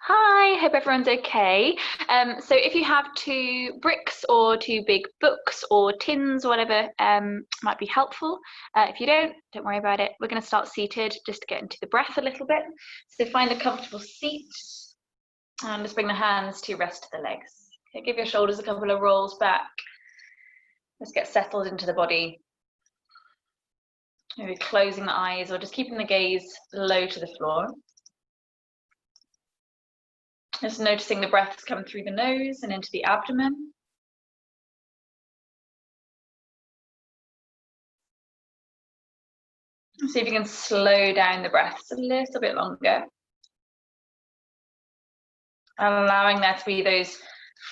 Hi, hope everyone's okay. So if you have two bricks or two big books or tins or whatever, might be helpful. If you don't worry about it. We're going to start seated just to get into the breath a little bit. So find a comfortable seat and just bring the hands to rest the legs. Okay, give your shoulders a couple of rolls back. Let's get settled into the body. Maybe closing the eyes or just keeping the gaze low to the floor. Just noticing the breaths come through the nose and into the abdomen. See if you can slow down the breaths a little bit longer. Allowing there to be those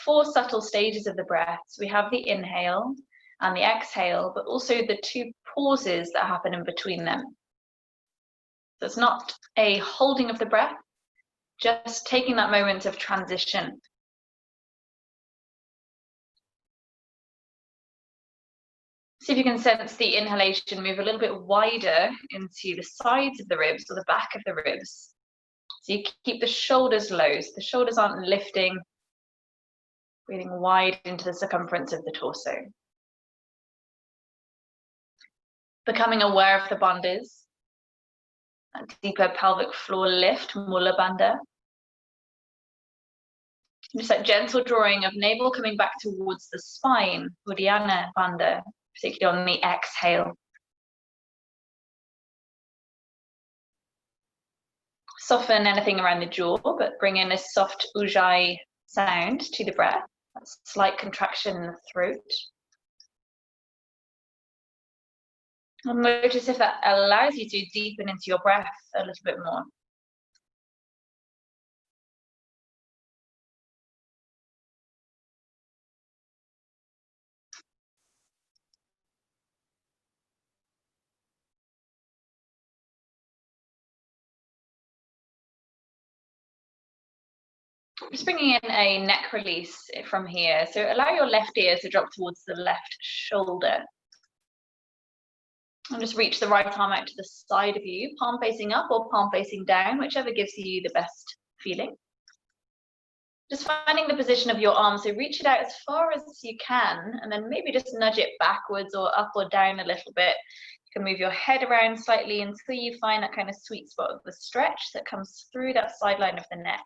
4 subtle stages of the breath. So we have the inhale and the exhale, but also the 2 pauses that happen in between them. So it's not a holding of the breath, just taking that moment of transition. See if you can sense the inhalation move a little bit wider into the sides of the ribs or the back of the ribs. So you keep the shoulders low, so the shoulders aren't lifting, breathing wide into the circumference of the torso. Becoming aware of the bandhas, that deeper pelvic floor lift, Mula Bandha. Just that gentle drawing of navel coming back towards the spine, Uddiyana Bandha, particularly on the exhale. Soften anything around the jaw, but bring in a soft ujjayi sound to the breath. That slight contraction in the throat. And notice if that allows you to deepen into your breath a little bit more. Just bringing in a neck release from here. So allow your left ear to drop towards the left shoulder. And just reach the right arm out to the side of you, palm facing up or palm facing down, whichever gives you the best feeling. Just finding the position of your arm, so reach it out as far as you can, and then maybe just nudge it backwards or up or down a little bit. You can move your head around slightly until you find that kind of sweet spot of the stretch that comes through that sideline of the neck.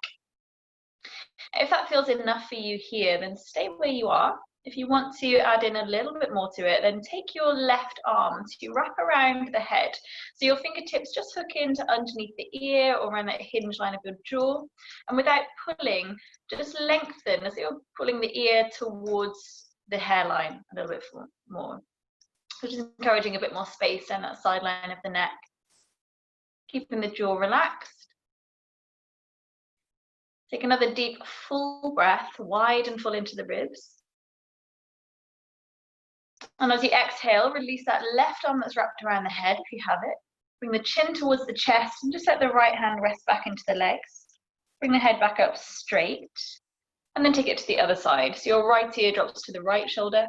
If that feels enough for you here, then stay where you are. If you want to add in a little bit more to it, then take your left arm to wrap around the head. So your fingertips just hook into underneath the ear or around that hinge line of your jaw. And without pulling, just lengthen as you're pulling the ear towards the hairline a little bit more. So just encouraging a bit more space down that sideline of the neck. Keeping the jaw relaxed. Take another deep, full breath, wide and full into the ribs. And as you exhale, release that left arm that's wrapped around the head, if you have it. Bring the chin towards the chest and just let the right hand rest back into the legs. Bring the head back up straight. And then take it to the other side. So your right ear drops to the right shoulder.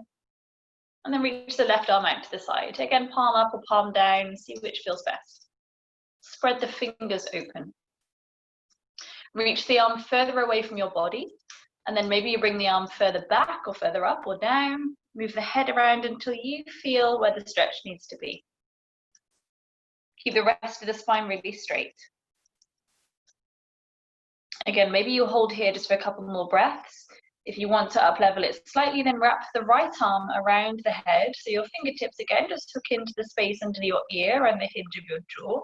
And then reach the left arm out to the side. Again, palm up or palm down, see which feels best. Spread the fingers open. Reach the arm further away from your body. And then maybe you bring the arm further back or further up or down. Move the head around until you feel where the stretch needs to be. Keep the rest of the spine really straight. Again, maybe you hold here just for a couple more breaths. If you want to up-level it slightly, then wrap the right arm around the head. So your fingertips, again, just hook into the space under your ear and the hinge of your jaw.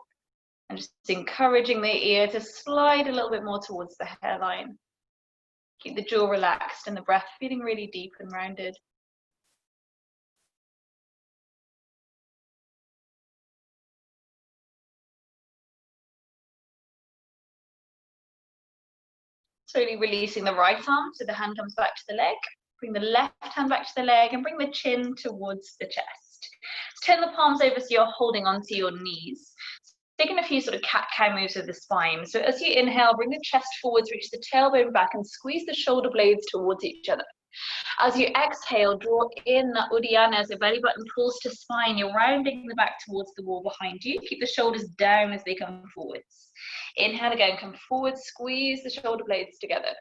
And just encouraging the ear to slide a little bit more towards the hairline. Keep the jaw relaxed and the breath feeling really deep and rounded. Slowly releasing the right arm so the hand comes back to the leg. Bring the left hand back to the leg and bring the chin towards the chest. Turn the palms over so you're holding onto your knees. Taking a few sort of cat-cow moves with the spine. So as you inhale, bring the chest forwards, reach the tailbone back and squeeze the shoulder blades towards each other. As you exhale, draw in that Uddiyana as the belly button pulls to spine. You're rounding the back towards the wall behind you. Keep the shoulders down as they come forwards. Inhale again, come forward, squeeze the shoulder blades together.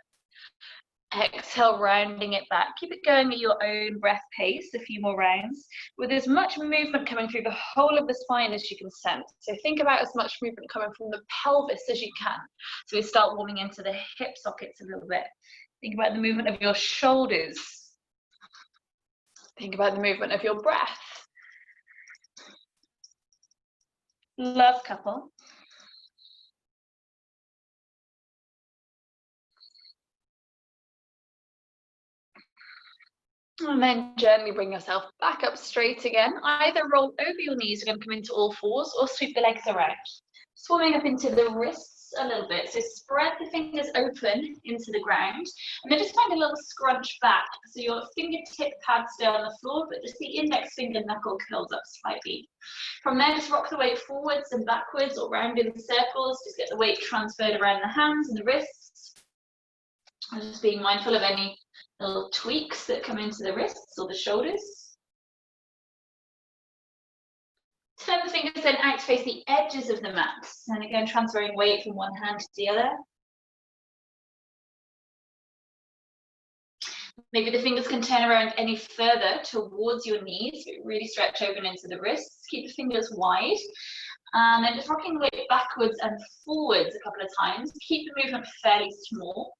Exhale, rounding it back. Keep it going at your own breath pace, a few more rounds, with as much movement coming through the whole of the spine as you can sense. So think about as much movement coming from the pelvis as you can. So we start warming into the hip sockets a little bit. Think about the movement of your shoulders. Think about the movement of your breath. Last couple. And then gently bring yourself back up straight again. Either roll over your knees, you're going to come into all fours, or sweep the legs around. Swimming up into the wrists a little bit. So spread the fingers open into the ground. And then just find a little scrunch back. So your fingertip pads stay on the floor, but just the index finger knuckle curls up slightly. From there, just rock the weight forwards and backwards or round in circles. Just get the weight transferred around the hands and the wrists. And just being mindful of any little tweaks that come into the wrists or the shoulders. Turn the fingers then out to face the edges of the mat. And again, transferring weight from one hand to the other. Maybe the fingers can turn around any further towards your knees. Really stretch open into the wrists. Keep the fingers wide. And then just rocking the weight backwards and forwards a couple of times. Keep the movement fairly small.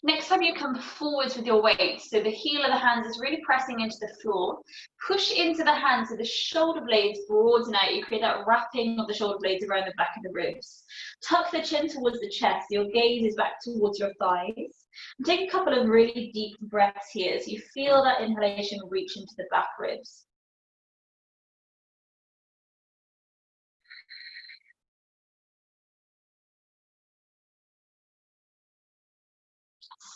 Next time you come forwards with your weight, so the heel of the hands is really pressing into the floor. Push into the hands so the shoulder blades broaden out. You create that wrapping of the shoulder blades around the back of the ribs. Tuck the chin towards the chest. So your gaze is back towards your thighs. And take a couple of really deep breaths here so you feel that inhalation reach into the back ribs.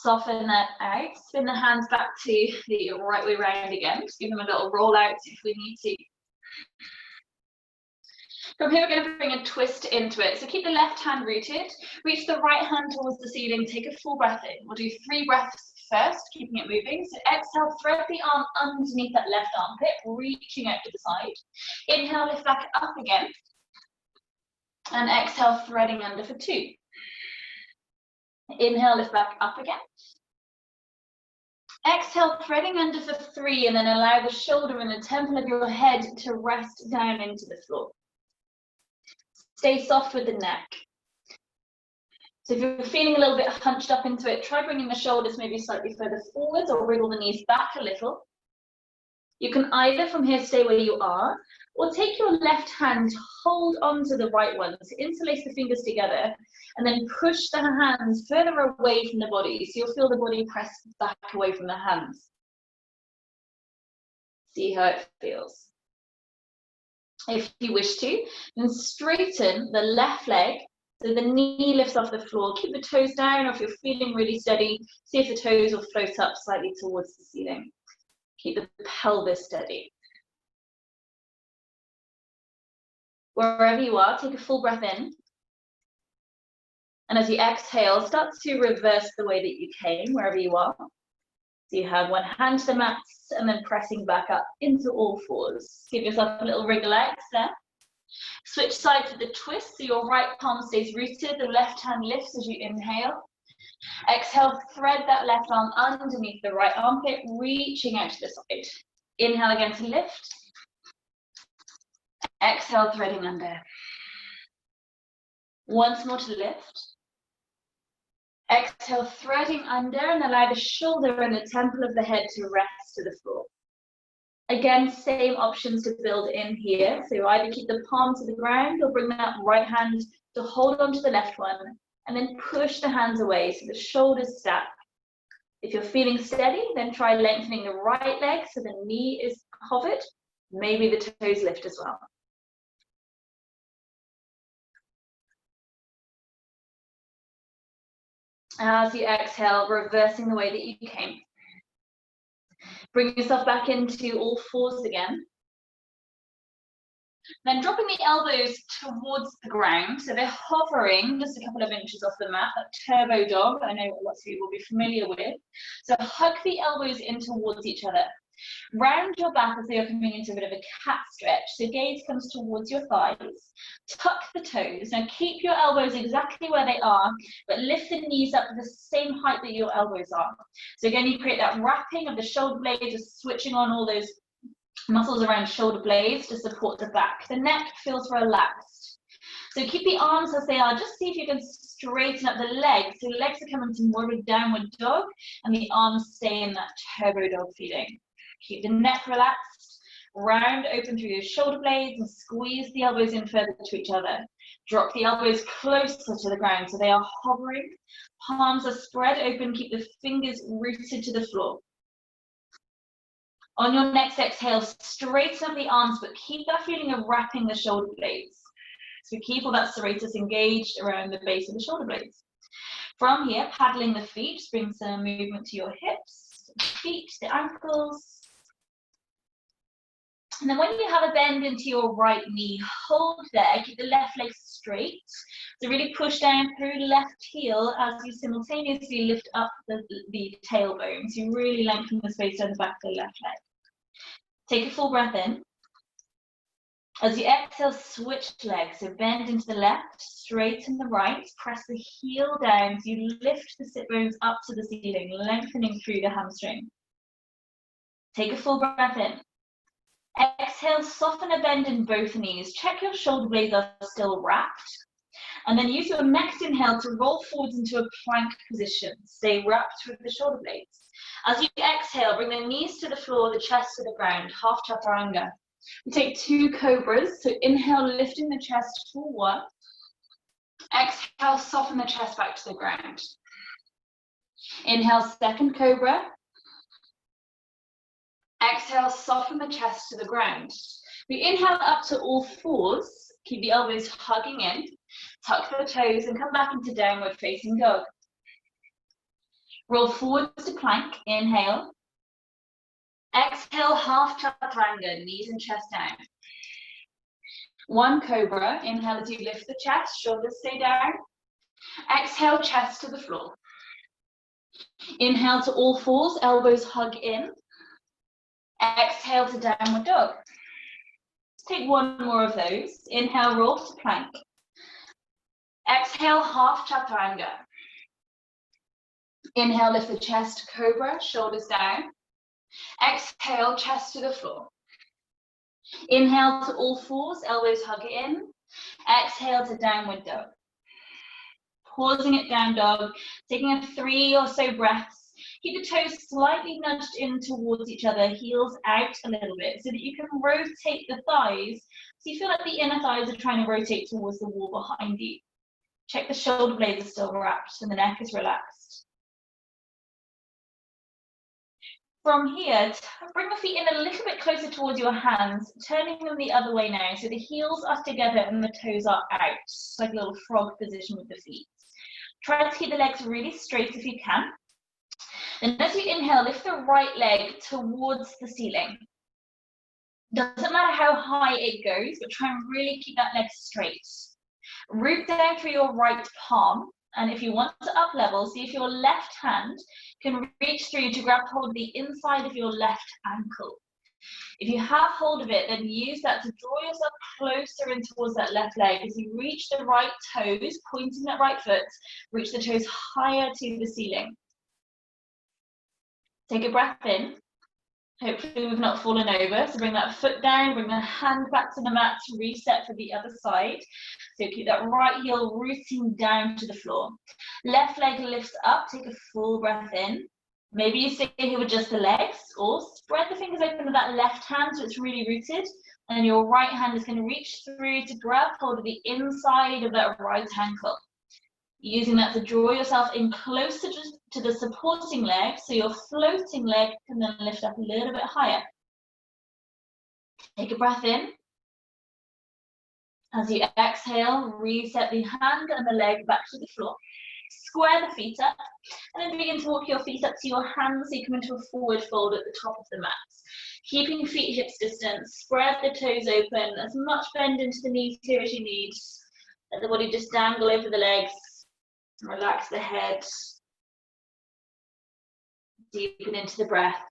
Soften that out, spin the hands back to the right way round again, just give them a little roll out if we need to. From here, we're going to bring a twist into it. So keep the left hand rooted, reach the right hand towards the ceiling, take a full breath in. We'll do 3 breaths first, keeping it moving. So exhale, thread the arm underneath that left armpit, reaching out to the side. Inhale, lift back up again. And exhale, threading under for 2. Inhale, lift back up again. Exhale, threading under for 3, and then allow the shoulder and the temple of your head to rest down into the floor. Stay soft with the neck. So if you're feeling a little bit hunched up into it, try bringing the shoulders maybe slightly further forwards or wriggle the knees back a little. You can either from here stay where you are, or take your left hand, hold onto the right one. So interlace the fingers together, and then push the hands further away from the body. So you'll feel the body press back away from the hands. See how it feels. If you wish to, then straighten the left leg so the knee lifts off the floor. Keep the toes down, or if you're feeling really steady, see if the toes will float up slightly towards the ceiling. Keep the pelvis steady. Wherever you are, take a full breath in. And as you exhale, start to reverse the way that you came, wherever you are. So you have one hand to the mat and then pressing back up into all fours. Give yourself a little wriggle out there. Switch sides with the twist, so your right palm stays rooted, the left hand lifts as you inhale. Exhale, thread that left arm underneath the right armpit, reaching out to the side. Inhale again to lift. Exhale, threading under. Once more to lift. Exhale, threading under, and allow the shoulder and the temple of the head to rest to the floor. Again, same options to build in here. So either keep the palm to the ground or bring that right hand to hold onto the left one, and then push the hands away so the shoulders stack. If you're feeling steady, then try lengthening the right leg so the knee is hovered. Maybe the toes lift as well. As you exhale, reversing the way that you came. Bring yourself back into all fours again. Then dropping the elbows towards the ground, so they're hovering just a couple of inches off the mat, that turbo dog, I know lots of you will be familiar with. So hug the elbows in towards each other. Round your back as though you're coming into a bit of a cat stretch. So gaze comes towards your thighs. Tuck the toes. Now keep your elbows exactly where they are, but lift the knees up to the same height that your elbows are. So again, you create that wrapping of the shoulder blades, just switching on all those muscles around shoulder blades to support the back. The neck feels relaxed. So keep the arms as they are. Just see if you can straighten up the legs. So the legs are coming to more of a downward dog, and the arms stay in that turbo dog feeling. Keep the neck relaxed, round open through your shoulder blades, and squeeze the elbows in further to each other. Drop the elbows closer to the ground so they are hovering. Palms are spread open, keep the fingers rooted to the floor. On your next exhale, straighten up the arms, but keep that feeling of wrapping the shoulder blades. So keep all that serratus engaged around the base of the shoulder blades. From here, paddling the feet, just bring some movement to your hips, the feet, the ankles. And then when you have a bend into your right knee, hold there, keep the left leg straight. So really push down through the left heel as you simultaneously lift up the tailbone. So you really lengthen the space down the back of the left leg. Take a full breath in. As you exhale, switch legs. So bend into the left, straighten the right, press the heel down as you lift the sit bones up to the ceiling, lengthening through the hamstring. Take a full breath in. Exhale, soften a bend in both knees. Check your shoulder blades are still wrapped. And then use your next inhale to roll forwards into a plank position. Stay wrapped with the shoulder blades. As you exhale, bring the knees to the floor, the chest to the ground, half chaturanga. We take 2 cobras. So inhale, lifting the chest forward. Exhale, soften the chest back to the ground. Inhale, second cobra. Exhale, soften the chest to the ground. We inhale up to all fours. Keep the elbows hugging in. Tuck the toes and come back into downward facing dog. Roll forwards to plank. Inhale. Exhale, half chaturanga, knees and chest down. 1 cobra. Inhale as you lift the chest, shoulders stay down. Exhale, chest to the floor. Inhale to all fours, elbows hug in. Exhale to downward dog. Take 1 more of those. Inhale, roll to plank. Exhale, half chaturanga. Inhale, lift the chest, cobra, shoulders down. Exhale, chest to the floor. Inhale to all fours, elbows hug in. Exhale to downward dog. Pausing it down dog, taking a 3 or so breaths. Keep the toes slightly nudged in towards each other, heels out a little bit, so that you can rotate the thighs. So you feel like the inner thighs are trying to rotate towards the wall behind you. Check the shoulder blades are still wrapped and the neck is relaxed. From here, bring the feet in a little bit closer towards your hands, turning them the other way now. So the heels are together and the toes are out, like a little frog position with the feet. Try to keep the legs really straight if you can. Then as you inhale, lift the right leg towards the ceiling. Doesn't matter how high it goes, but try and really keep that leg straight. Root down through your right palm, and if you want to up level, see if your left hand can reach through to grab hold of the inside of your left ankle. If you have hold of it, then use that to draw yourself closer in towards that left leg. As you reach the right toes, pointing that right foot, reach the toes higher to the ceiling. Take a breath in. Hopefully we've not fallen over. So bring that foot down, bring the hand back to the mat to reset for the other side. So keep that right heel rooting down to the floor. Left leg lifts up, take a full breath in. Maybe you stay here with just the legs, or spread the fingers open with that left hand so it's really rooted. And your right hand is going to reach through to grab hold of the inside of that right ankle. Using that to draw yourself in closer to the supporting leg, so your floating leg can then lift up a little bit higher. Take a breath in. As you exhale, reset the hand and the leg back to the floor. Square the feet up, and then begin to walk your feet up to your hands so you come into a forward fold at the top of the mat. Keeping feet hips distance, spread the toes open, as much bend into the knees here as you need. Let the body just dangle over the legs. Relax the head. Deepen into the breath.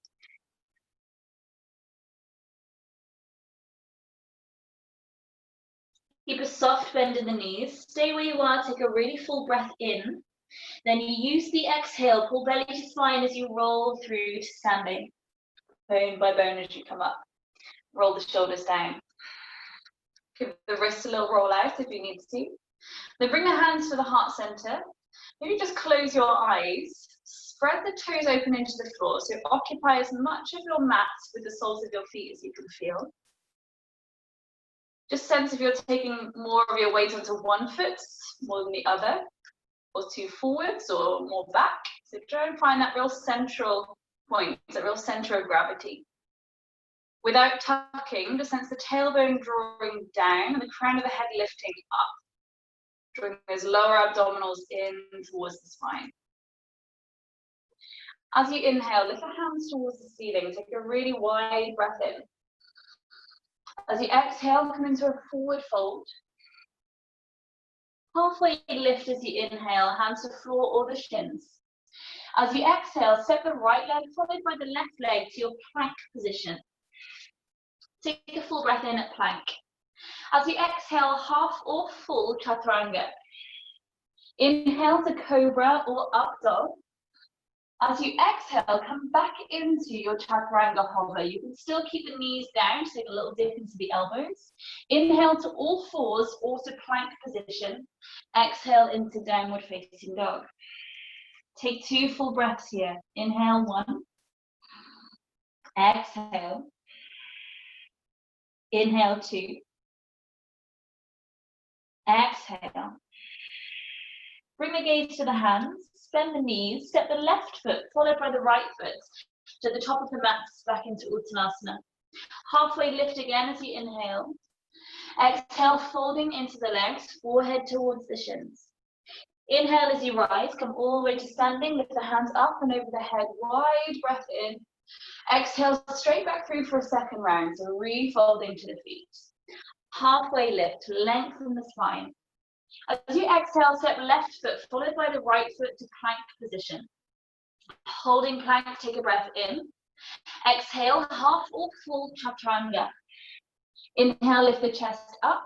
Keep a soft bend in the knees. Stay where you are, take a really full breath in. Then you use the exhale, pull belly to spine as you roll through to standing. Bone by bone as you come up. Roll the shoulders down. Give the wrists a little roll out if you need to. Then bring the hands to the heart center. Maybe just close your eyes. Spread the toes open into the floor. So occupy as much of your mat with the soles of your feet as you can feel. Just sense if you're taking more of your weight onto one foot more than the other, or two forwards or more back. So try and find that real central point, that real center of gravity. Without tucking, just sense the tailbone drawing down and the crown of the head lifting up. Drawing those lower abdominals in towards the spine. As you inhale, lift the hands towards the ceiling. Take a really wide breath in. As you exhale, come into a forward fold. Halfway lift as you inhale, hands to floor or the shins. As you exhale, step the right leg followed by the left leg to your plank position. Take a full breath in at plank. As you exhale, half or full chaturanga. Inhale to cobra or up dog. As you exhale, come back into your chaturanga hover. You can still keep the knees down, take a little dip into the elbows. Inhale to all fours or to plank position. Exhale into downward facing dog. Take 2 full breaths here. Inhale 1. Exhale. Inhale 2. Exhale. Bring the gaze to the hands, bend the knees, step the left foot followed by the right foot to the top of the mat back into Uttanasana. Halfway lift again as you inhale. Exhale, folding into the legs, forehead towards the shins. Inhale as you rise, come all the way to standing, lift the hands up and over the head, wide breath in. Exhale, straight back through for a second round, so refolding to the feet. Halfway lift, lengthen the spine. As you exhale, step left foot followed by the right foot to plank position. Holding plank, take a breath in. Exhale, half or full chaturanga. Inhale, lift the chest up.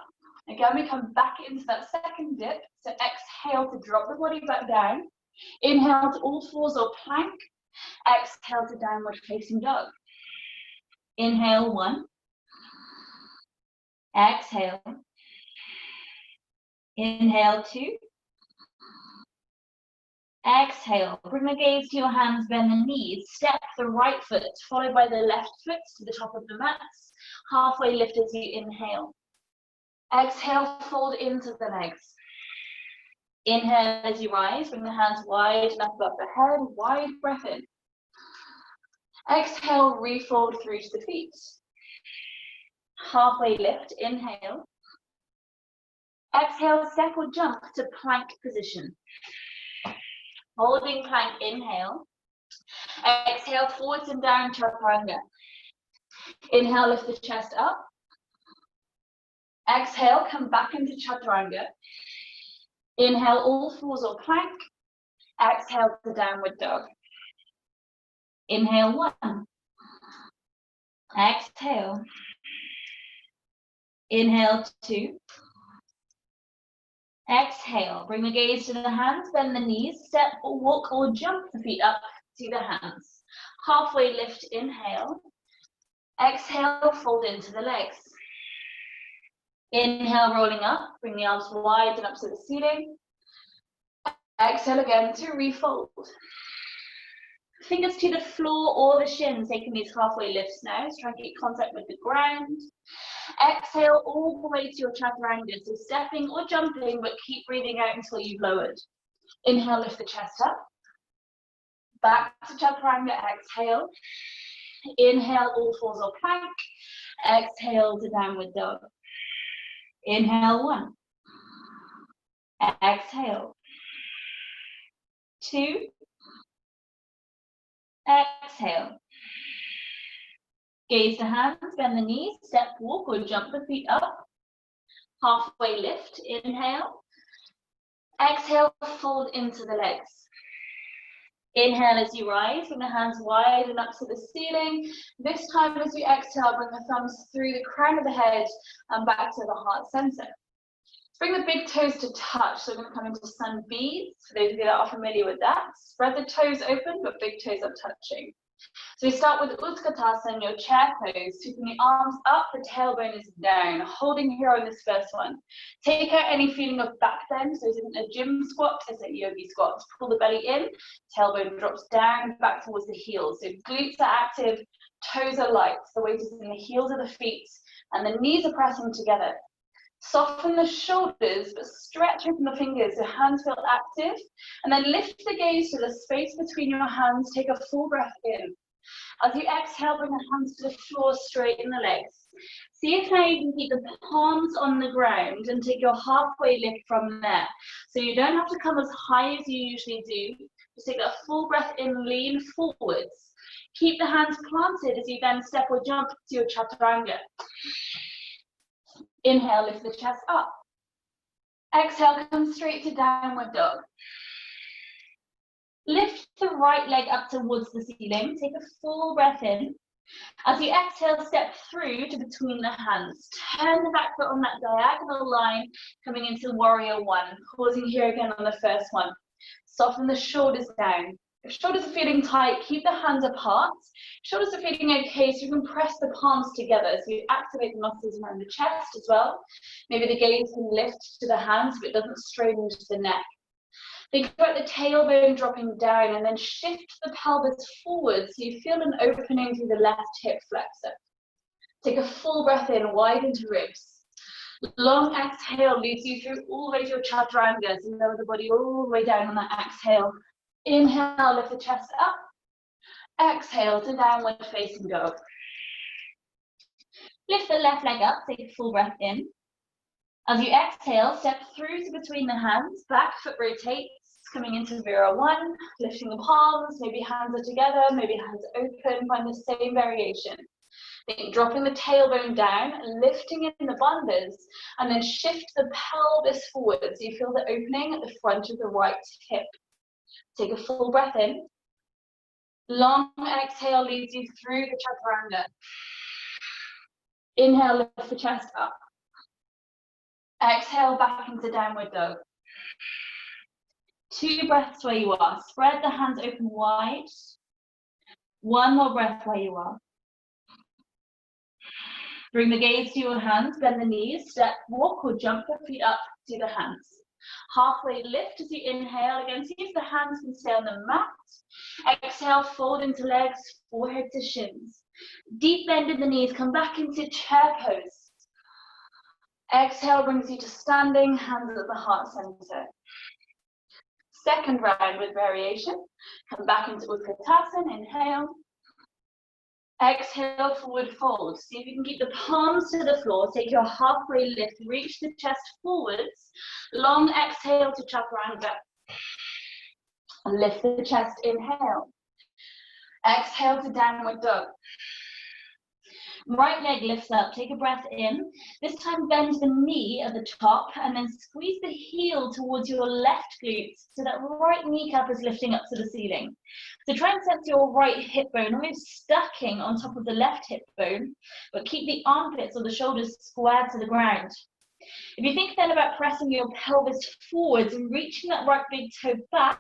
Again, we come back into that second dip. So exhale to drop the body back down. Inhale to all fours or plank. Exhale to downward facing dog. Inhale 1. Exhale. Inhale 2. Exhale. Bring the gaze to your hands, bend the knees. Step the right foot, followed by the left foot to the top of the mats. Halfway lift as you inhale. Exhale, fold into the legs. Inhale as you rise, bring the hands wide enough above the head, wide breath in. Exhale, refold through to the feet. Halfway lift, inhale. Exhale, step or jump to plank position. Holding plank, inhale. Exhale, forwards and down, chaturanga. Inhale, lift the chest up. Exhale, come back into chaturanga. Inhale, all fours or plank. Exhale to downward dog. Inhale 1. Exhale. Inhale 2. Exhale, bring the gaze to the hands, bend the knees, step or walk or jump the feet up to the hands. Halfway lift, inhale. Exhale, fold into the legs. Inhale, rolling up, bring the arms wide and up to the ceiling. Exhale again to refold. Fingers to the floor or the shins, taking these halfway lifts now. So try and get contact with the ground. Exhale all the way to your chaturanga, so stepping or jumping, but keep breathing out until you've lowered. Inhale, lift the chest up. Back to chaturanga, exhale. Inhale, all fours or plank. Exhale to downward dog. Inhale 1. Exhale. 2. Exhale. Gaze the hands, bend the knees, step, walk or jump the feet up. Halfway lift, inhale. Exhale, fold into the legs. Inhale as you rise, bring the hands wide and up to the ceiling. This time as you exhale, bring the thumbs through the crown of the head and back to the heart center. Bring the big toes to touch. So we're going to come into sun B's. For those of you that are familiar with that, spread the toes open, but big toes are touching. So we start with Utkatasana, your chair pose, sweeping the arms up, the tailbone is down, holding here on this first one. Take out any feeling of back bend, so this isn't a gym squat, it's a yogi squat. Pull the belly in, tailbone drops down, back towards the heels. So glutes are active, toes are light, the weight is in the heels of the feet, and the knees are pressing together. Soften the shoulders, but stretch open the fingers so hands feel active. And then lift the gaze to the space between your hands. Take a full breath in. As you exhale, bring the hands to the floor, straighten the legs. See if now you can keep the palms on the ground and take your halfway lift from there. So you don't have to come as high as you usually do. Just take that full breath in, lean forwards. Keep the hands planted as you then step or jump to your chaturanga. Inhale, lift the chest up. Exhale, come straight to downward dog. Lift the right leg up towards the ceiling. Take a full breath in. As you exhale, step through to between the hands. Turn the back foot on that diagonal line, coming into warrior one. Pausing here again on the first one. Soften the shoulders down. If shoulders are feeling tight, keep the hands apart. Shoulders are feeling okay, so you can press the palms together. So you activate the muscles around the chest as well. Maybe the gaze can lift to the hands, but it doesn't strain into the neck. Think about the tailbone dropping down and then shift the pelvis forward so you feel an opening through the left hip flexor. Take a full breath in, widen to ribs. Long exhale leads you through all the way to your chaturanga, so lower the body all the way down on that exhale. Inhale, lift the chest up. Exhale to downward facing dog. Lift the left leg up, take a full breath in. As you exhale, step through to between the hands, back foot rotates, coming into Vira one, lifting the palms, maybe hands are together, maybe hands open, find the same variation. Then dropping the tailbone down, lifting in the bandhas, and then shift the pelvis forward so you feel the opening at the front of the right hip. Take a full breath in. Long exhale leads you through the chaturanga. Inhale, lift the chest up. Exhale back into downward dog. 2 breaths where you are. Spread the hands open wide. 1 more breath where you are. Bring the gaze to your hands, bend the knees, step, walk or jump the feet up to the hands. Halfway lift as you inhale. Again, see if the hands can stay on the mat. Exhale, fold into legs, forehead to shins. Deep bend in the knees, come back into chair pose. Exhale brings you to standing, hands at the heart center. Second round with variation. Come back into Utkatasana, inhale. Exhale, forward fold. See if you can keep the palms to the floor. Take your halfway lift, reach the chest forwards. Long exhale to chaturanga. Lift the chest, inhale. Exhale to downward dog. Right leg lifts up, take a breath in. This time bend the knee at the top and then squeeze the heel towards your left glutes so that right kneecap is lifting up to the ceiling. So try and sense your right hip bone almost stacking on top of the left hip bone, but keep the armpits or the shoulders squared to the ground. If you think then about pressing your pelvis forwards and reaching that right big toe back,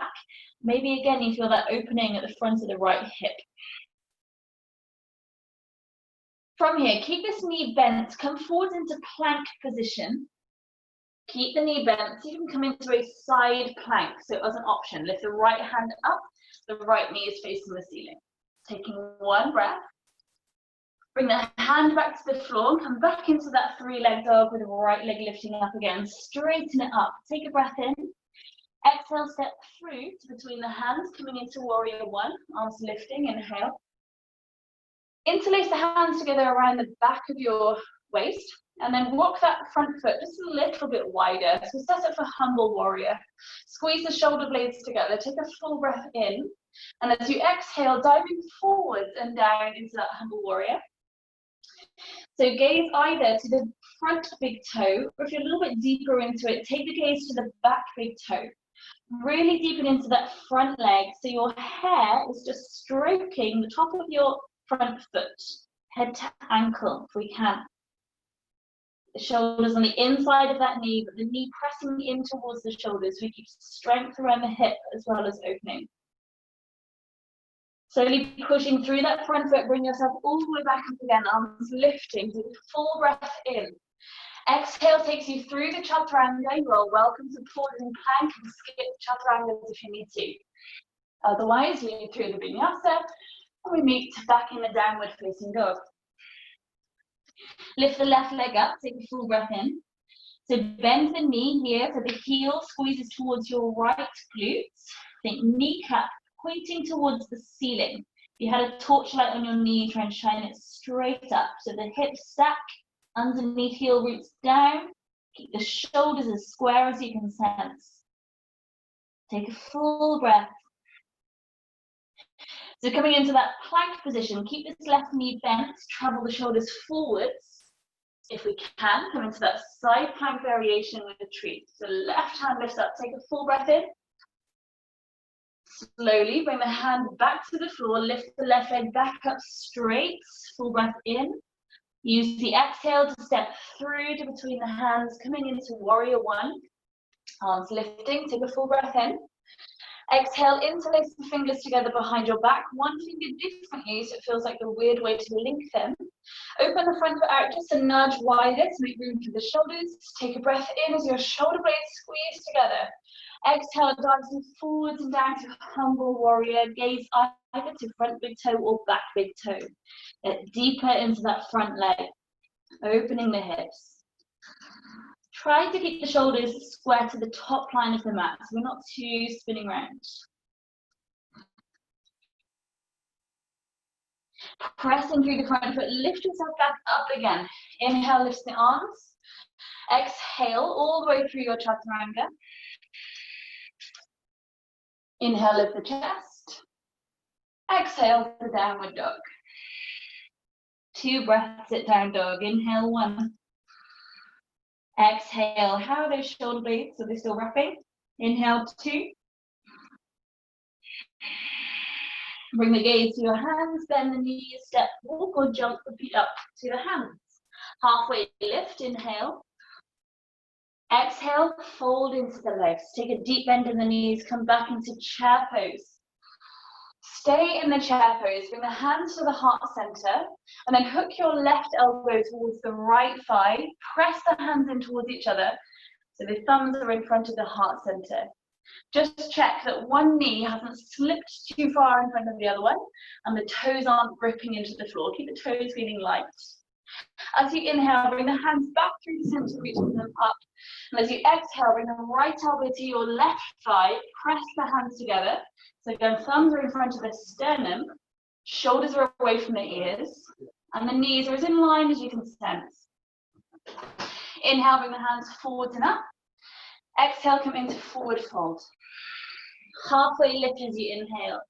maybe again you feel that opening at the front of the right hip. From here, keep this knee bent, come forward into plank position. Keep the knee bent, so you can come into a side plank. So as an option, lift the right hand up, the right knee is facing the ceiling. Taking 1 breath. Bring the hand back to the floor, come back into that 3-leg dog with the right leg lifting up again. Straighten it up, take a breath in. Exhale, step through to between the hands, coming into warrior one, arms lifting, inhale. Interlace the hands together around the back of your waist, and then walk that front foot just a little bit wider. So set it for humble warrior. Squeeze the shoulder blades together, take a full breath in, and as you exhale, diving forwards and down into that humble warrior. So gaze either to the front big toe, or if you're a little bit deeper into it, take the gaze to the back big toe. Really deepen into that front leg, so your hair is just stroking the top of your front foot, head to ankle if we can. The shoulders on the inside of that knee, but the knee pressing in towards the shoulders. We keep strength around the hip as well as opening. Slowly pushing through that front foot, bring yourself all the way back up again, arms lifting, take a full breath in. Exhale takes you through the chaturanga. You are welcome to pause in plank and skip chaturangas if you need to. Otherwise, lead through the vinyasa, and we meet back in the downward facing dog. Lift the left leg up, take a full breath in. So bend the knee here, so the heel squeezes towards your right glutes. Think kneecap pointing towards the ceiling. If you had a torchlight on your knee, try and shine it straight up. So the hips stack, underneath heel roots down. Keep the shoulders as square as you can sense. Take a full breath. So coming into that plank position, keep this left knee bent, travel the shoulders forwards. If we can, come into that side plank variation with the tree. So left hand lifts up, take a full breath in. Slowly bring the hand back to the floor, lift the left leg back up straight, full breath in. Use the exhale to step through to between the hands, coming into warrior one. Arms lifting, take a full breath in. Exhale, interlace the fingers together behind your back, one finger differently so it feels like a weird way to link them. Open the front foot out just a nudge wider to make room for the shoulders. Take a breath in as your shoulder blades squeeze together. Exhale, dancing forwards and down to humble warrior. Gaze either to front big toe or back big toe. Get deeper into that front leg, opening the hips. Try to keep the shoulders square to the top line of the mat, so we're not too spinning round. Pressing through the front foot, lift yourself back up again. Inhale, lift the arms. Exhale, all the way through your chaturanga. Inhale, lift the chest. Exhale, the downward dog. 2 breaths at down dog. Inhale, 1. Exhale, how are those shoulder blades? Are they still wrapping? Inhale, 2. Bring the gaze to your hands, bend the knees, step, walk or jump the feet up to the hands. Halfway lift, inhale. Exhale, fold into the legs. Take a deep bend in the knees, come back into chair pose. Stay in the chair pose, bring the hands to the heart center, and then hook your left elbow towards the right thigh. Press the hands in towards each other, so the thumbs are in front of the heart center. Just check that one knee hasn't slipped too far in front of the other one, and the toes aren't gripping into the floor. Keep the toes feeling light. As you inhale, bring the hands back through the center, reaching them up. And as you exhale, bring the right elbow to your left thigh, press the hands together. So again, thumbs are in front of the sternum, shoulders are away from the ears, and the knees are as in line as you can sense. Inhale, bring the hands forwards and up. Exhale, come into forward fold. Halfway lift as you inhale.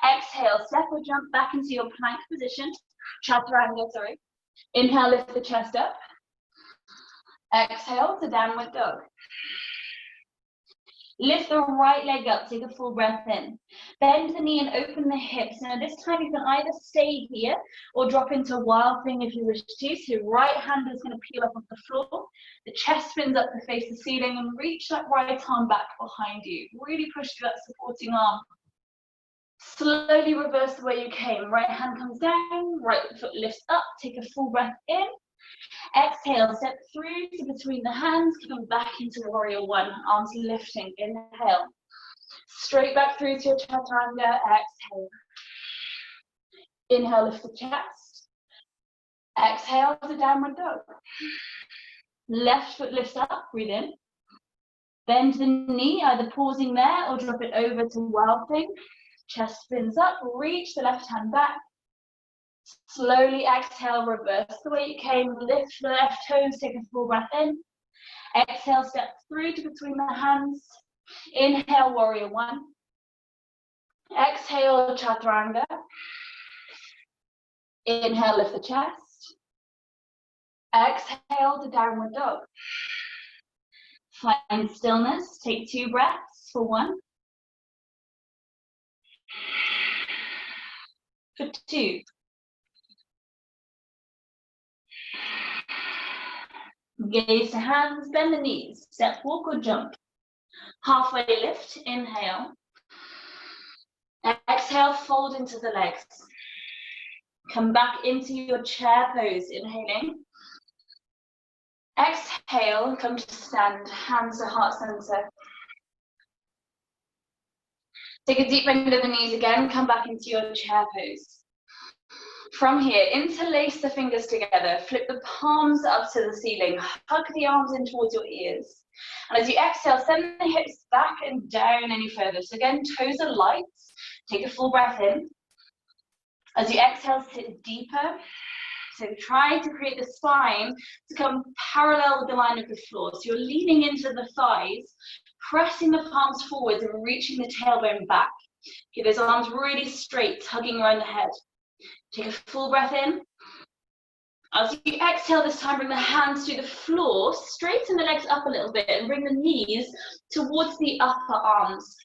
Exhale, step or jump back into your plank position. Chaturanga, sorry. Inhale, lift the chest up. Exhale to downward dog. Lift the right leg up, take a full breath in. Bend the knee and open the hips. Now this time you can either stay here or drop into wild thing if you wish to. So right hand is going to peel up off the floor. The chest spins up to face the ceiling and reach that right arm back behind you. Really push through that supporting arm. Slowly reverse the way you came. Right hand comes down, right foot lifts up. Take a full breath in. Exhale, step through to between the hands, coming back into warrior one, arms lifting, inhale. Straight back through to your chaturanga, exhale. Inhale, lift the chest. Exhale to downward dog. Left foot lifts up, breathe in. Bend the knee, either pausing there or drop it over to wild thing. Chest spins up, reach the left hand back. Slowly exhale, reverse the way you came, lift the left toes, take a full breath in. Exhale, step through to between the hands. Inhale, warrior one. Exhale, chaturanga. Inhale, lift the chest. Exhale to downward dog. Find stillness, take 2 breaths for 1. For 2. Gaze to hands, bend the knees, step, walk or jump. Halfway lift, inhale. Exhale, fold into the legs. Come back into your chair pose, inhaling. Exhale, come to stand, hands to heart center. Take a deep bend of the knees again, come back into your chair pose. From here, interlace the fingers together, flip the palms up to the ceiling, hug the arms in towards your ears. And as you exhale, send the hips back and down any further. So again, toes are light, take a full breath in. As you exhale, sit deeper. So try to create the spine to come parallel with the line of the floor. So you're leaning into the thighs, pressing the palms forwards and reaching the tailbone back. Keep those arms really straight, hugging around the head. Take a full breath in. As you exhale this time, bring the hands to the floor, straighten the legs up a little bit and bring the knees towards the upper arms.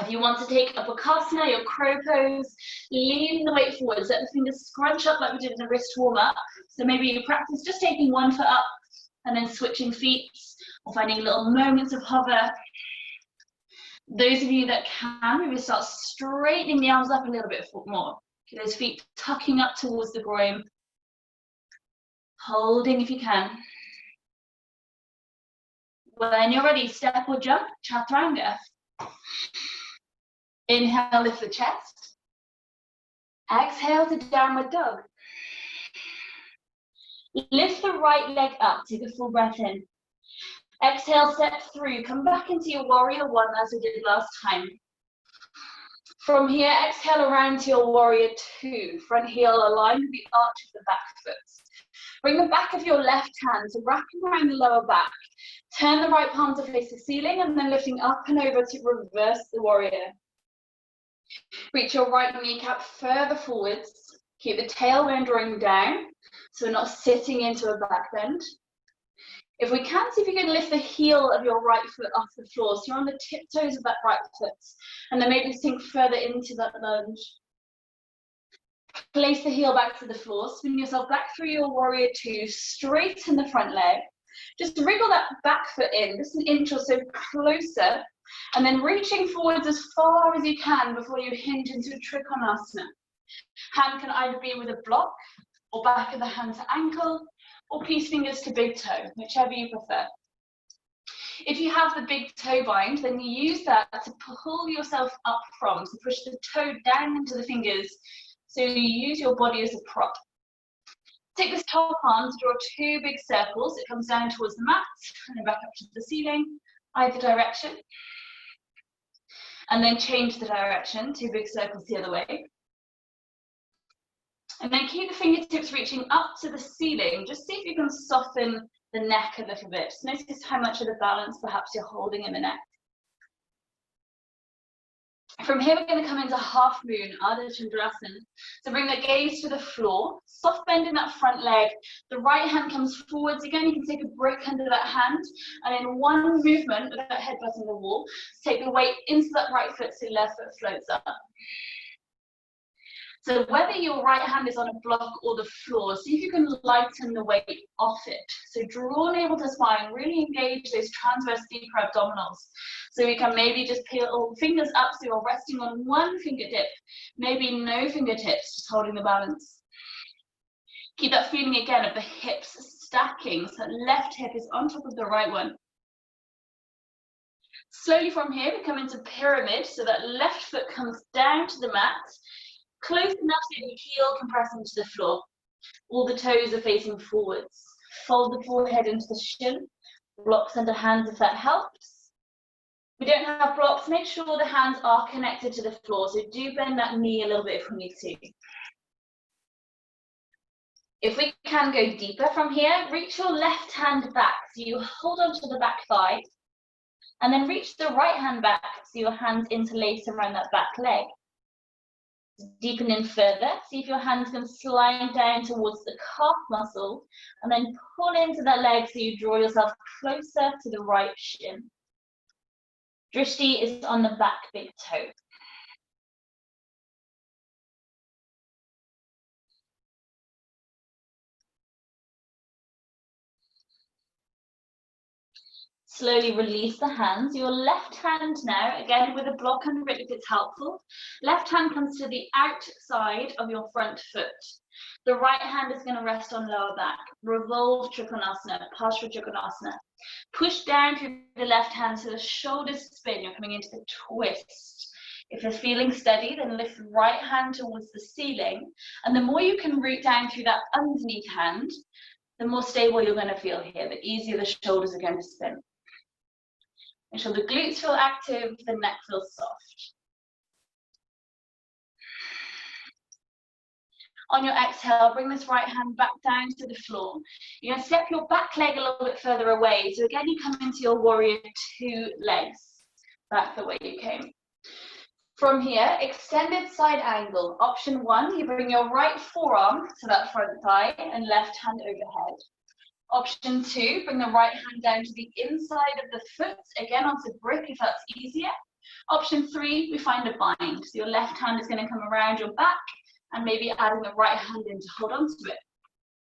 If you want to take Uppercasana, your crow pose, lean the weight forwards, let the fingers scrunch up like we did in the wrist warm-up. So maybe you practice just taking one foot up and then switching feet or finding little moments of hover. Those of you that can, maybe start straightening the arms up a little bit more. Get those feet tucking up towards the groin. Holding if you can. When you're ready, step or jump, chaturanga. Inhale, lift the chest. Exhale to downward dog. Lift the right leg up, take a full breath in. Exhale, step through, come back into your warrior one as we did last time. From here, exhale around to your warrior two. Front heel aligned with the arch of the back foot. Bring the back of your left hand to wrap around the lower back. Turn the right palm to face the ceiling and then lifting up and over to reverse the warrior. Reach your right kneecap further forwards. Keep the tailbone drawing down, so we're not sitting into a back bend. If we can, see if you can lift the heel of your right foot off the floor, so you're on the tiptoes of that right foot, and then maybe sink further into that lunge. Place the heel back to the floor, spin yourself back through your warrior two, straighten the front leg. Just wriggle that back foot in, just an inch or so closer, and then reaching forwards as far as you can before you hinge into a trikonasana. Hand can either be with a block, or back of the hand to ankle, or peace fingers to big toe, whichever you prefer. If you have the big toe bind, then you use that to pull yourself up from, so push the toe down into the fingers, so you use your body as a prop. Take this top arm to draw two big circles. It comes down towards the mat, and then back up to the ceiling, either direction. And then change the direction, two big circles the other way. And then keep the fingertips reaching up to the ceiling. Just see if you can soften the neck a little bit. Just notice how much of the balance perhaps you're holding in the neck. From here, we're going to come into half moon, Ardha Chandrasana. So bring the gaze to the floor, soft bend in that front leg. The right hand comes forwards. Again, you can take a brick under that hand. And in one movement, with that head butting the wall, take the weight into that right foot so left foot floats up. So whether your right hand is on a block or the floor, see if you can lighten the weight off it. So draw navel to spine, really engage those transverse deeper abdominals. So you can maybe just peel fingers up so you're resting on one fingertip, maybe no fingertips, just holding the balance. Keep that feeling again of the hips stacking, so that left hip is on top of the right one. Slowly from here, we come into pyramid, so that left foot comes down to the mat. Close enough so the heel can press into the floor. All the toes are facing forwards. Fold the forehead into the shin. Blocks under hands if that helps. We don't have blocks, make sure the hands are connected to the floor. So do bend that knee a little bit if we need to. If we can go deeper from here, reach your left hand back. So you hold onto the back thigh. And then reach the right hand back so your hands interlace around that back leg. Deepen in further, see if your hands can slide down towards the calf muscle and then pull into that leg so you draw yourself closer to the right shin. Drishti is on the back big toe. Slowly release the hands. Your left hand now, again with a block under it if it's helpful. Left hand comes to the outside of your front foot. The right hand is going to rest on lower back. Revolve Trikonasana, Parsva Trikonasana. Push down through the left hand so the shoulders spin. You're coming into the twist. If you're feeling steady, then lift the right hand towards the ceiling. And the more you can root down through that underneath hand, the more stable you're going to feel here, the easier the shoulders are going to spin. Make sure the glutes feel active, the neck feels soft. On your exhale, bring this right hand back down to the floor. You're going to step your back leg a little bit further away. So again, you come into your warrior two legs, back the way you came. From here, extended side angle. Option one, you bring your right forearm to that front thigh and left hand overhead. Option two, bring the right hand down to the inside of the foot, again onto brick if that's easier. Option three, we find a bind. So your left hand is going to come around your back and maybe adding the right hand in to hold on to it.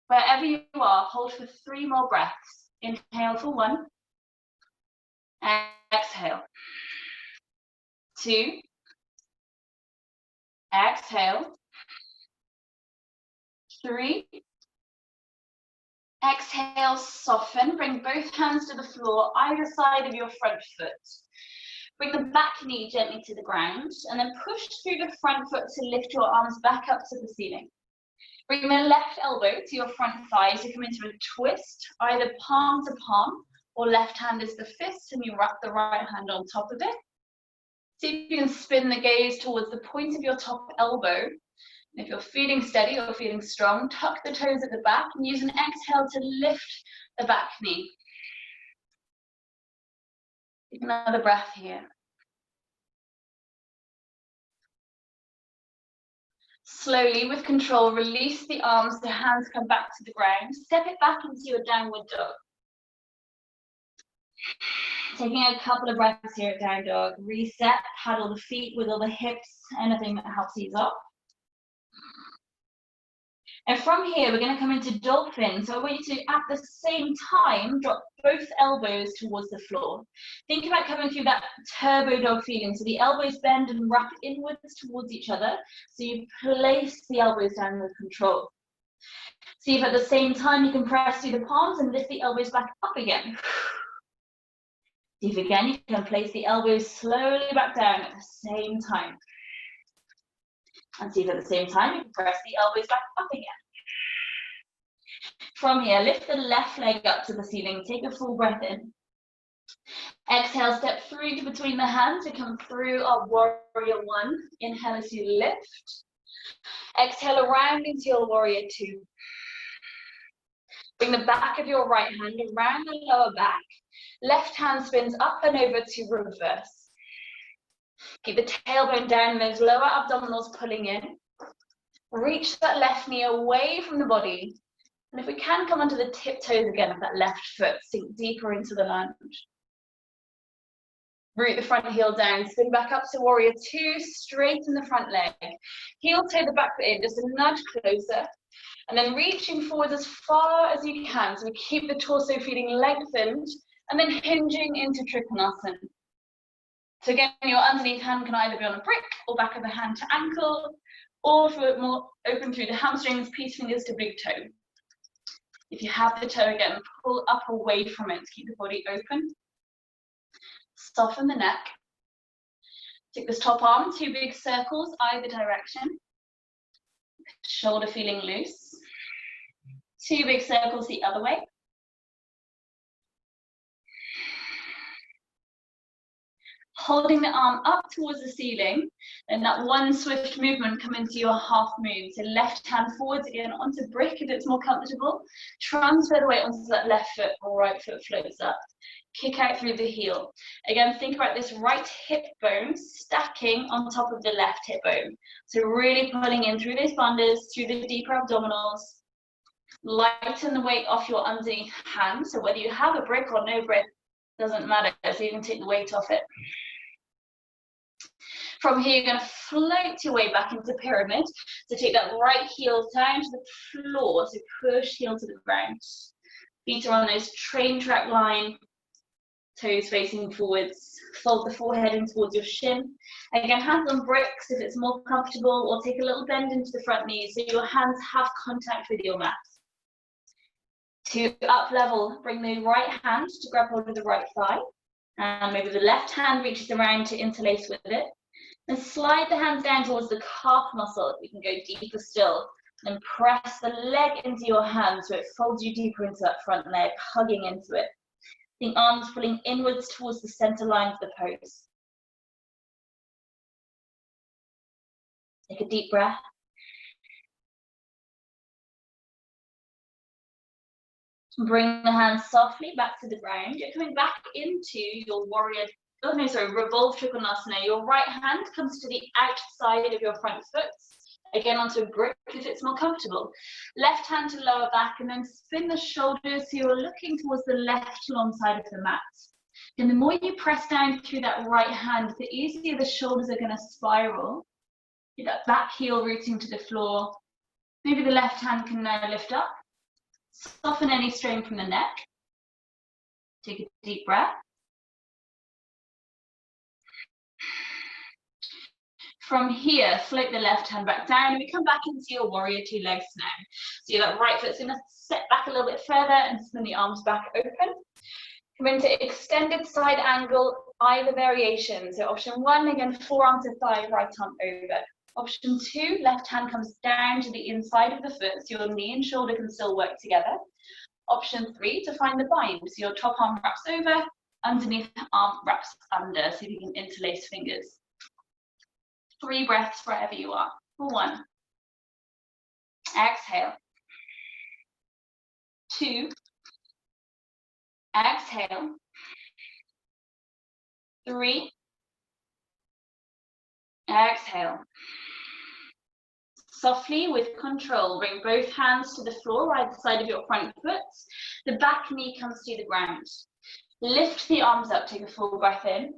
Wherever you are, hold for 3 more breaths. Inhale for 1. Exhale. 2. Exhale. 3. Exhale, soften. Bring both hands to the floor, either side of your front foot. Bring the back knee gently to the ground, and then push through the front foot to lift your arms back up to the ceiling. Bring the left elbow to your front thigh to come into a twist, either palm to palm, or left hand is the fist, and you wrap the right hand on top of it. See if you can spin the gaze towards the point of your top elbow. If you're feeling steady or feeling strong, tuck the toes at the back and use an exhale to lift the back knee. Take another breath here. Slowly, with control, release the arms, the hands come back to the ground. Step it back into your downward dog. Taking a couple of breaths here at down dog. Reset, paddle the feet, wiggle the hips, anything that helps ease off. And from here, we're going to come into dolphin. So I want you to, at the same time, drop both elbows towards the floor. Think about coming through that turbo dog feeling. So the elbows bend and wrap inwards towards each other. So you place the elbows down with control. See if at the same time you can press through the palms and lift the elbows back up again. See if again you can place the elbows slowly back down at the same time. And see if at the same time you can press the elbows back up again. From here, lift the left leg up to the ceiling. Take a full breath in. Exhale, step through to between the hands to come through our warrior one. Inhale as you lift. Exhale around into your warrior two. Bring the back of your right hand around the lower back. Left hand spins up and over to reverse. Keep the tailbone down, those lower abdominals pulling in. Reach that left knee away from the body. And if we can, come onto the tiptoes again of that left foot, sink deeper into the lunge. Root the front heel down, spin back up to warrior two, straighten the front leg. Heel toe the back foot in, just a nudge closer. And then reaching forward as far as you can, so we keep the torso feeling lengthened, and then hinging into Trikonasana. So again, your underneath hand can either be on a brick or back of the hand to ankle, or if we're more open through the hamstrings, peace fingers to big toe. If you have the toe again, pull up away from it to keep the body open. Soften the neck. Take this top arm, 2 big circles, either direction. Shoulder feeling loose. 2 big circles the other way. Holding the arm up towards the ceiling, and that one swift movement come into your half moon. So left hand forwards again onto brick if it's more comfortable. Transfer the weight onto that left foot, or right foot floats up. Kick out through the heel. Again, think about this right hip bone stacking on top of the left hip bone. So really pulling in through those bandhas, through the deeper abdominals. Lighten the weight off your underneath hand. So whether you have a brick or no brick, doesn't matter. So you can take the weight off it. From here, you're going to float your way back into pyramid. So take that right heel down to the floor. So push heel to the ground. Feet are on this train track line. toes facing forwards. Fold the forehead in towards your shin. Again, hands on bricks if it's more comfortable, or take a little bend into the front knees so your hands have contact with your mat. To up level, bring the right hand to grab hold of the right thigh. And maybe the left hand reaches around to interlace with it. And slide the hands down towards the calf muscle. We can go deeper still. And press the leg into your hand so it folds you deeper into that front leg, hugging into it. The arms pulling inwards towards the center line of the pose. Take a deep breath. Bring the hands softly back to the ground. You're coming back into your revolved Trikonasana. Your right hand comes to the outside of your front foot. Again, onto a brick if it's more comfortable. Left hand to lower back, and then spin the shoulders so you're looking towards the left long side of the mat. And the more you press down through that right hand, the easier the shoulders are going to spiral. Get that back heel rooting to the floor. Maybe the left hand can now lift up. Soften any strain from the neck. Take a deep breath. From here, float the left hand back down, and we come back into your warrior two legs now. So your right foot's going to set back a little bit further and spin the arms back open. Come into extended side angle, either variation. So option one, again, forearm to thigh, right arm over. Option two, left hand comes down to the inside of the foot, so your knee and shoulder can still work together. Option three, to find the bind, so your top arm wraps over, underneath arm wraps under, so you can interlace fingers. 3 breaths wherever you are. For 1. Exhale. 2. Exhale. 3. Exhale. Softly, with control, bring both hands to the floor, either side of your front foot. The back knee comes to the ground. Lift the arms up, take a full breath in.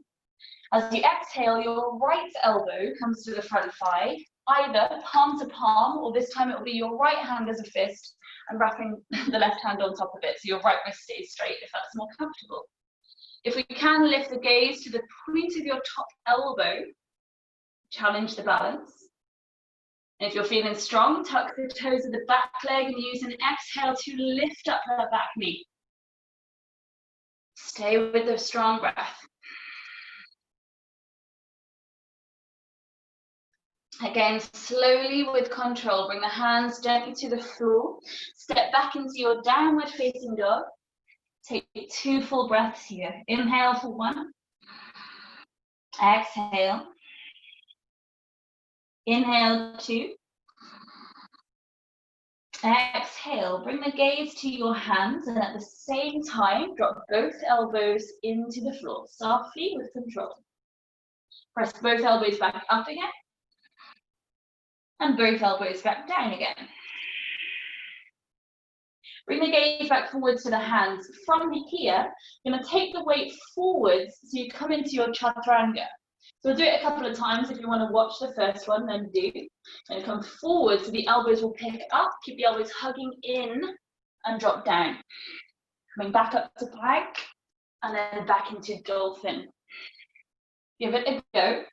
As you exhale, your right elbow comes to the front thigh, either palm to palm, or this time it will be your right hand as a fist and wrapping the left hand on top of it, so your right wrist stays straight if that's more comfortable. If we can, lift the gaze to the point of your top elbow, challenge the balance. And if you're feeling strong, tuck the toes of the back leg and use an exhale to lift up that back knee. Stay with the strong breath. Again, slowly with control, bring the hands gently to the floor. Step back into your downward facing dog. Take 2 full breaths here. Inhale for 1. Exhale. Inhale 2. Exhale. Bring the gaze to your hands, and at the same time, drop both elbows into the floor, softly with control. Press both elbows back up again. And both elbows back down again. Bring the gaze back forward to the hands. From here, you're going to take the weight forwards so you come into your chaturanga. So we'll do it a couple of times. If you want to watch the first one, then do. And come forward so the elbows will pick up. Keep the elbows hugging in and drop down. Coming back up to plank and then back into dolphin. Give it a go.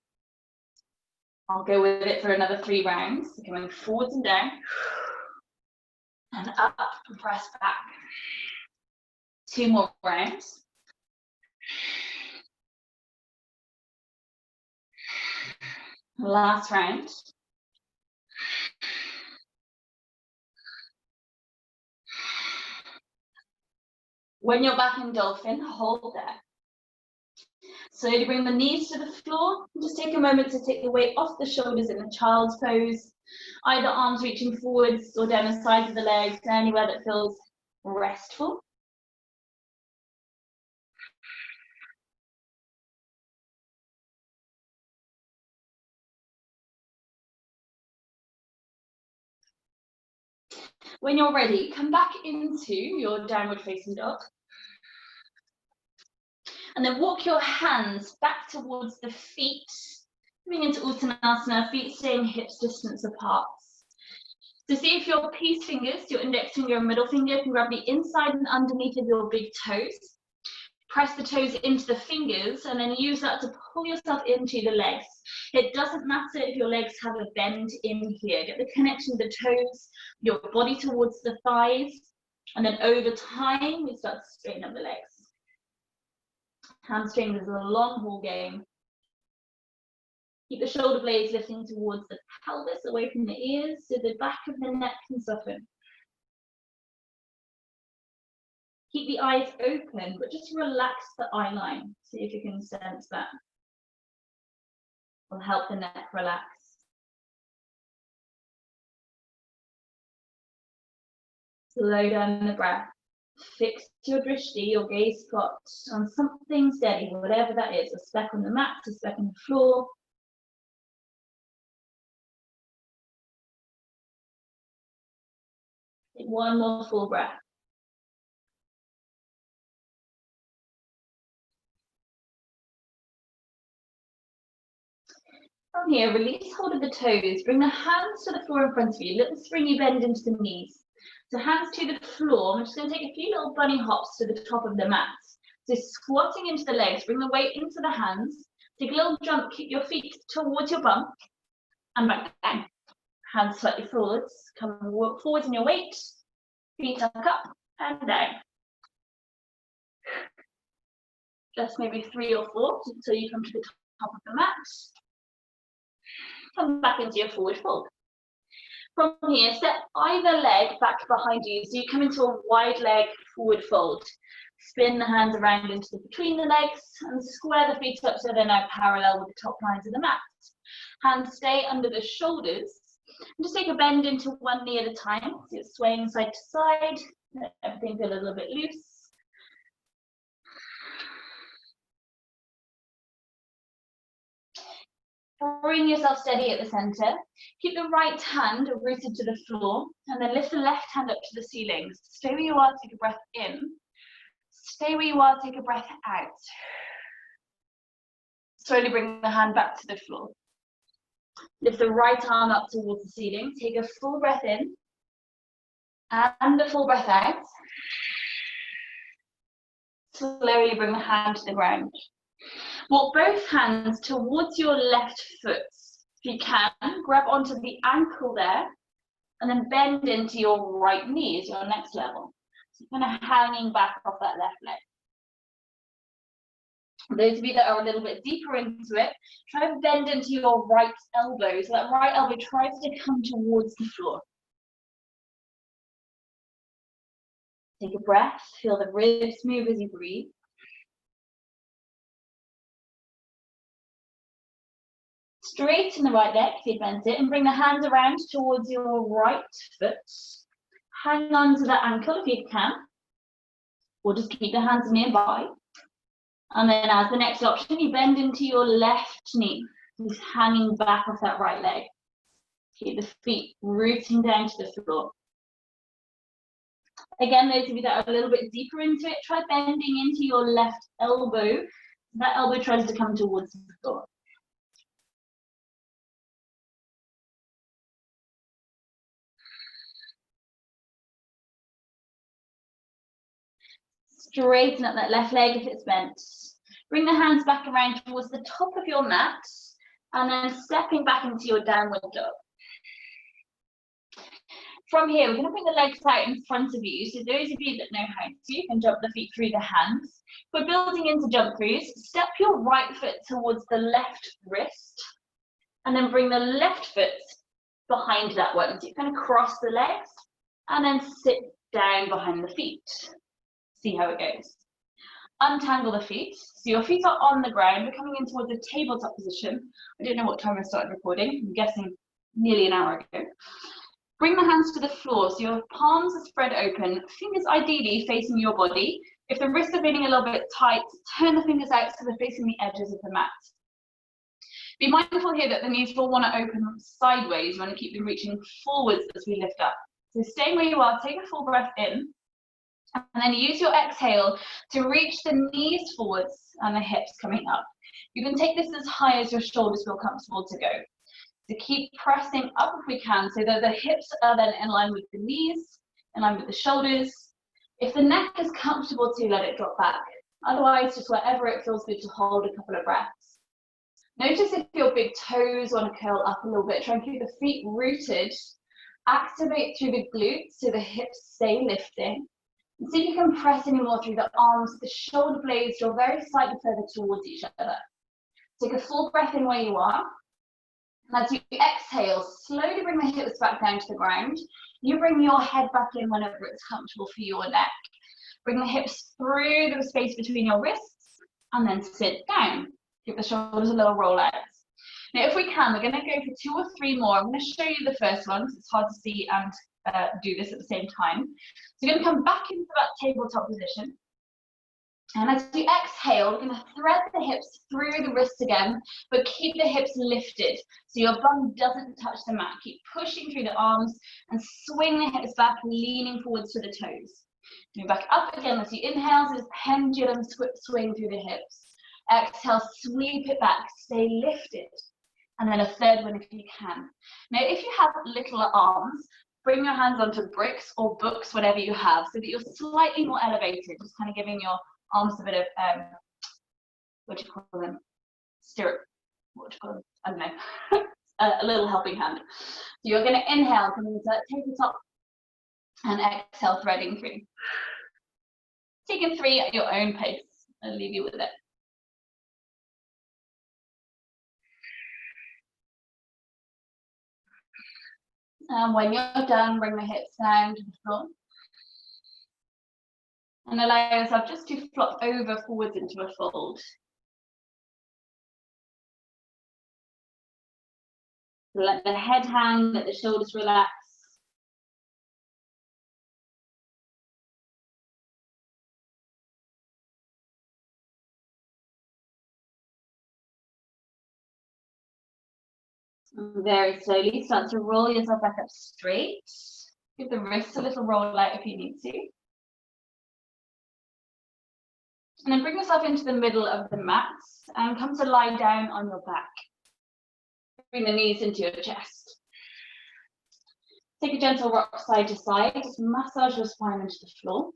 I'll go with it for another 3 rounds. So coming forwards and down, and up and press back. 2 more rounds. Last round. When you're back in dolphin, hold there. Slowly bring the knees to the floor. Just take a moment to take the weight off the shoulders in the child's pose. Either arms reaching forwards or down the sides of the legs, anywhere that feels restful. When you're ready, come back into your downward facing dog. And then walk your hands back towards the feet, moving into Uttanasana, feet staying hips distance apart. So see if your peace fingers, your index finger and middle finger, can grab the inside and underneath of your big toes. Press the toes into the fingers and then use that to pull yourself into the legs. It doesn't matter if your legs have a bend in here. Get the connection of the toes, your body towards the thighs, and then over time, we start to straighten up the legs. Hamstrings is a long haul game. Keep the shoulder blades lifting towards the pelvis, away from the ears, so the back of the neck can soften. Keep the eyes open, but just relax the eye line. See if you can sense that. Will help the neck relax. Slow down the breath. Fix your drishti, your gaze spot, on something steady, whatever that is. A speck on the mat, a speck on the floor. Take one more full breath. From here, release hold of the toes. Bring the hands to the floor in front of you. Little springy bend into the knees. So hands to the floor. I'm just going to take a few little bunny hops to the top of the mat. So squatting into the legs. Bring the weight into the hands. Take a little jump. Keep your feet towards your bum. And back down. Hands slightly forwards. Come forwards in your weight. Feet tuck up and down. Just maybe 3 or 4 until you come to the top of the mat. Come back into your forward fold. From here, step either leg back behind you. So you come into a wide leg forward fold. Spin the hands around into between the legs and square the feet up so they're now parallel with the top lines of the mat. Hands stay under the shoulders. And just take a bend into one knee at a time. So it's swaying side to side. Let everything feel a little bit loose. Bring yourself steady at the center. Keep the right hand rooted to the floor and then lift the left hand up to the ceiling. Stay where you are, take a breath in. Stay where you are, take a breath out. Slowly bring the hand back to the floor. Lift the right arm up towards the ceiling. Take a full breath in and a full breath out. Slowly bring the hand to the ground. Walk both hands towards your left foot. If you can, grab onto the ankle there and then bend into your right knee as your next level. So kind of hanging back off that left leg. Those of you that are a little bit deeper into it, try to bend into your right elbow. So that right elbow tries to come towards the floor. Take a breath, feel the ribs move as you breathe. Straighten the right leg if you bent it and bring the hands around towards your right foot. Hang on to that ankle if you can, or just keep the hands nearby. And then as the next option, you bend into your left knee, just hanging back off that right leg. Keep the feet rooting down to the floor. Again, those of you that are a little bit deeper into it, try bending into your left elbow. That elbow tries to come towards the floor. Straighten up that left leg if it's bent. Bring the hands back around towards the top of your mat and then stepping back into your downward dog. From here, we're going to bring the legs out in front of you. So those of you that know how to, you can jump the feet through the hands. If we're building into jump throughs, step your right foot towards the left wrist and then bring the left foot behind that one. So you kind of cross the legs and then sit down behind the feet. See how it goes. Untangle the feet. So your feet are on the ground. We're coming in towards a tabletop position. I don't know what time I started recording. I'm guessing nearly an hour ago. Bring the hands to the floor. So your palms are spread open. Fingers ideally facing your body. If the wrists are feeling a little bit tight, turn the fingers out so they're facing the edges of the mat. Be mindful here that the knees will want to open sideways. You want to keep them reaching forwards as we lift up. So staying where you are, take a full breath in. And then use your exhale to reach the knees forwards and the hips coming up. You can take this as high as your shoulders feel comfortable to go. So keep pressing up if we can so that the hips are then in line with the knees, in line with the shoulders. If the neck is comfortable to let it drop back. Otherwise, just wherever it feels good to hold a couple of breaths. Notice if your big toes want to curl up a little bit. Try and keep the feet rooted. Activate through the glutes so the hips stay lifting. And see if you can press any more through the arms, the shoulder blades draw very slightly further towards each other. Take a full breath in where you are. And as you exhale, slowly bring the hips back down to the ground. You bring your head back in whenever it's comfortable for your neck. Bring the hips through the space between your wrists and then sit down. Give the shoulders a little roll out. Now, if we can, we're going to go for 2 or 3 more. I'm going to show you the first one because it's hard to see and do this at the same time. So you're going to come back into that tabletop position. And as you exhale, we're going to thread the hips through the wrists again, but keep the hips lifted so your bum doesn't touch the mat. Keep pushing through the arms and swing the hips back, leaning forwards to the toes. Move back up again as you inhale, so this pendulum swing through the hips. Exhale, sweep it back, stay lifted. And then a third one if you can. Now, if you have little arms, bring your hands onto bricks or books, whatever you have, so that you're slightly more elevated, just kind of giving your arms a bit of, what do you call them? Stirrup, what do you call them? I don't know. A little helping hand. So you're going to inhale, come into that tabletop, and exhale, threading through. Taking 3 at your own pace. I'll leave you with it. And when you're done, bring the hips down to the floor. And allow yourself just to flop over forwards into a fold. Let the head hang, let the shoulders relax. And very slowly start to roll yourself back up straight. Give the wrists a little roll out if you need to. And then bring yourself into the middle of the mat and come to lie down on your back. Bring the knees into your chest. Take a gentle rock side to side. Just massage your spine into the floor.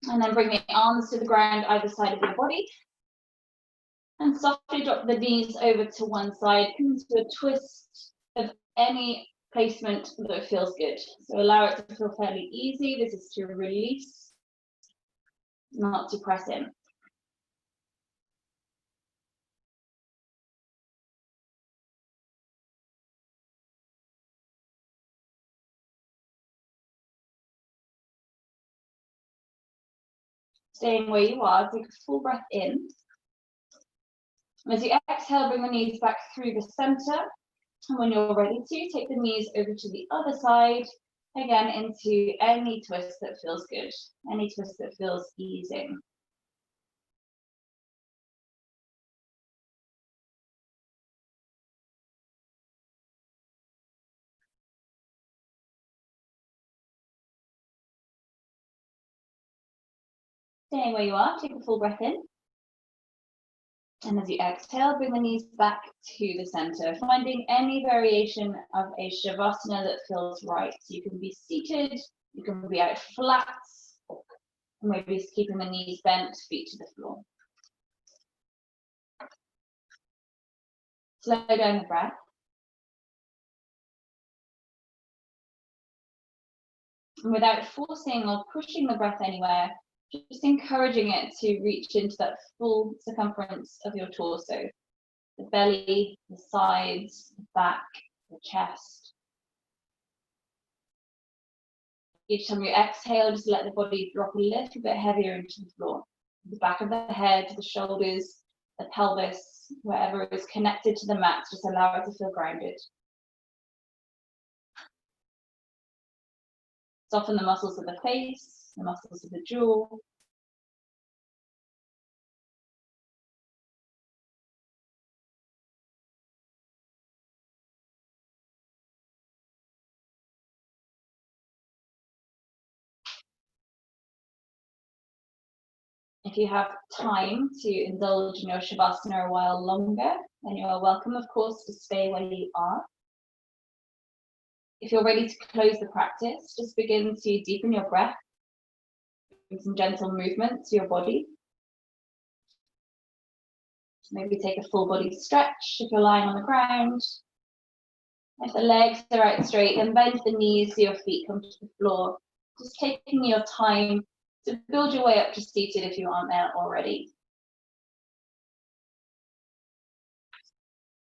And then bring the arms to the ground either side of your body. And softly drop the knees over to one side. Come into a twist of any placement that feels good. So allow it to feel fairly easy. This is to release, not to press in. Staying where you are, take a full breath in. And as you exhale, bring the knees back through the center. And when you're ready to, take the knees over to the other side. Again, into any twist that feels good, any twist that feels easing. Staying where you are, take a full breath in. And as you exhale, bring the knees back to the center, finding any variation of a shavasana that feels right. So you can be seated, you can be out flat, or maybe keeping the knees bent, feet to the floor. Slow down the breath. And without forcing or pushing the breath anywhere, just encouraging it to reach into that full circumference of your torso. The belly, the sides, the back, the chest. Each time you exhale, just let the body drop a little bit heavier into the floor. The back of the head, the shoulders, the pelvis, wherever is connected to the mat, just allow it to feel grounded. Soften the muscles of the face, the muscles of the jaw. If you have time to indulge in your shavasana a while longer, then you are welcome, of course, to stay where you are. If you're ready to close the practice, just begin to deepen your breath. some gentle movements to your body. Maybe take a full body stretch if you're lying on the ground. If the legs are out straight, then bend the knees so your feet come to the floor. Just taking your time to build your way up to seated if you aren't there already.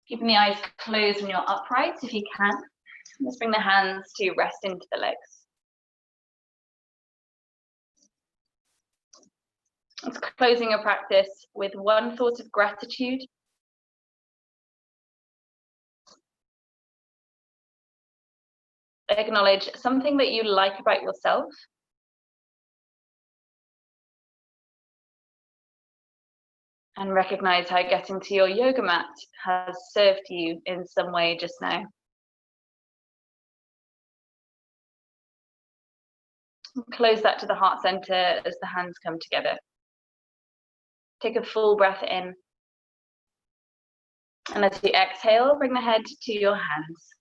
Keeping the eyes closed when you're upright if you can. Just bring the hands to rest into the legs. It's closing your practice with one thought of gratitude. Acknowledge something that you like about yourself. And recognize how getting to your yoga mat has served you in some way just now. Close that to the heart center as the hands come together. Take a full breath in. And as you exhale, bring the head to your hands.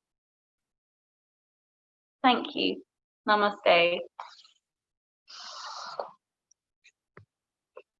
Thank you. Namaste.